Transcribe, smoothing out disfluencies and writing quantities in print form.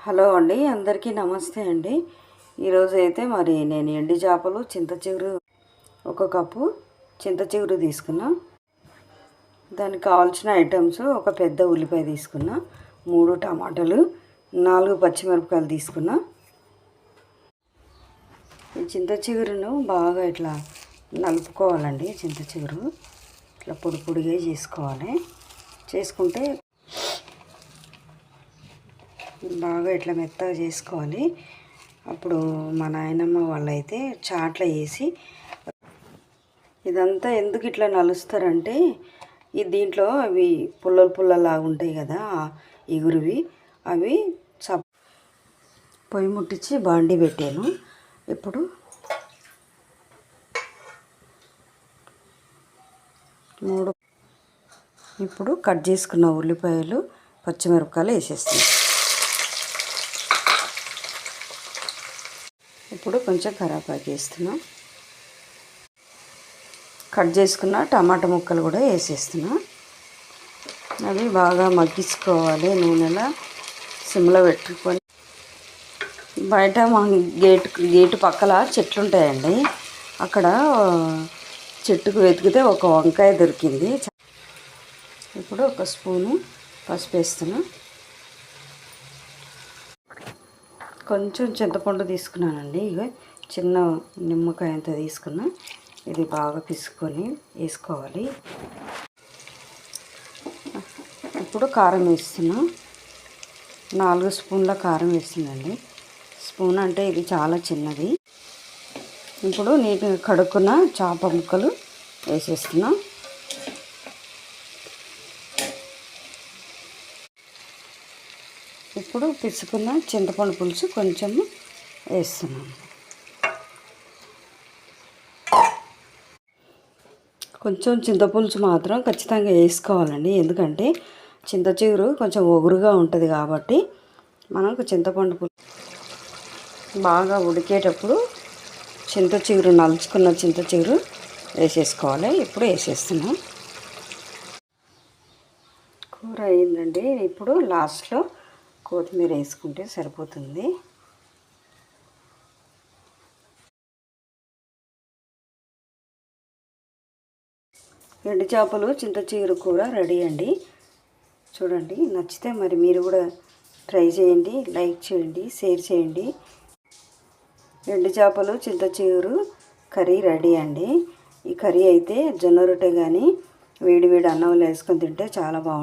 Hello అండి, అందరికీ నమస్తే అండి. ఈరోజు అయితే మరి నేను ఎండి చేపలు చింత చిగురు ఒక కప్పు చింత చిగురు తీసుకున్నా. దానికి కావాల్సిన ఐటమ్స్: ఒక పెద్ద ఉల్లిపాయ తీసుకున్నా, 3 టమాటాలు, 4 పచ్చిమిరపకాయలు తీసుకున్నా. ఈ చింత చిగురును బాగా ఇట్లా నలుపుకోవాలండి. చింత చిగురు ఇట్లా పొడి పొడిగా చేసుకోవాలి. చేసుకుంటే బాగా ఇట్లా మెత్తగా చేసుకోవాలి. అప్పుడు మా నాయనమ్మ వాళ్ళైతే చాట్లో వేసి ఇదంతా ఎందుకు ఇట్లా నలుస్తారంటే, దీంట్లో అవి పుల్లలు పుల్లలాగా ఉంటాయి కదా ఎగురువి, అవి పొయ్యి ముట్టించి బాండి పెట్టాను. ఇప్పుడు కట్ చేసుకున్న ఉల్లిపాయలు, పచ్చిమిరపకాయలు వేసేస్తాను. ఇప్పుడు కొంచెం కరివేపాకు వేస్తున్నాం. కట్ చేసుకున్న టమాటా ముక్కలు కూడా వేసేస్తున్నా. అవి బాగా మగ్గించుకోవాలి. నూనెలో సిమ్లో పెట్టుకొని. బయట మా గేటు పక్కల చెట్లు ఉంటాయండి. అక్కడ చెట్టుకు వెతికితే ఒక వంకాయ దొరికింది. ఇప్పుడు ఒక స్పూను పసుపు వేస్తున్నా. కొంచెం చింతపండు తీసుకున్నానండి. ఇక చిన్న నిమ్మకాయ అంత తీసుకున్నా. ఇది బాగా పిసుకొని వేసుకోవాలి. ఇప్పుడు కారం వేస్తున్నా. 4 స్పూన్ల కారం వేస్తుందండి. స్పూన్ అంటే ఇది చాలా చిన్నది. ఇప్పుడు నీట్గా కడుక్కున్న చేప ముక్కలు వేసేస్తున్నా. ఇప్పుడు పిసుకున్న చింతపండు పులుసు కొంచెం వేస్తున్నాను. కొంచెం చింతపులుసు మాత్రం ఖచ్చితంగా వేసుకోవాలండి. ఎందుకంటే చింత చిగురు కొంచెం ఒగురుగా ఉంటుంది కాబట్టి మనకు చింతపండు పులుసు బాగా ఉడికేటప్పుడు నలుచుకున్న చింత చిగురు వేసేసుకోవాలి. ఇప్పుడు వేసేస్తున్నాం. కూర అయిందండి. ఇప్పుడు లాస్ట్లో కొత్తిమీర వేసుకుంటే సరిపోతుంది. ఎండు చేపలు చింత చిగురు కూర రెడీ అండి. చూడండి, నచ్చితే మరి మీరు కూడా ట్రై చేయండి, లైక్ చేయండి, షేర్ చేయండి. ఎండు చేపలు చింత చిగురు కర్రీ రెడీ అండి. ఈ కర్రీ అయితే జొన్న రొట్టె కానీ వేడి వేడి అన్నంలో వేసుకొని తింటే చాలా బాగుంటుంది.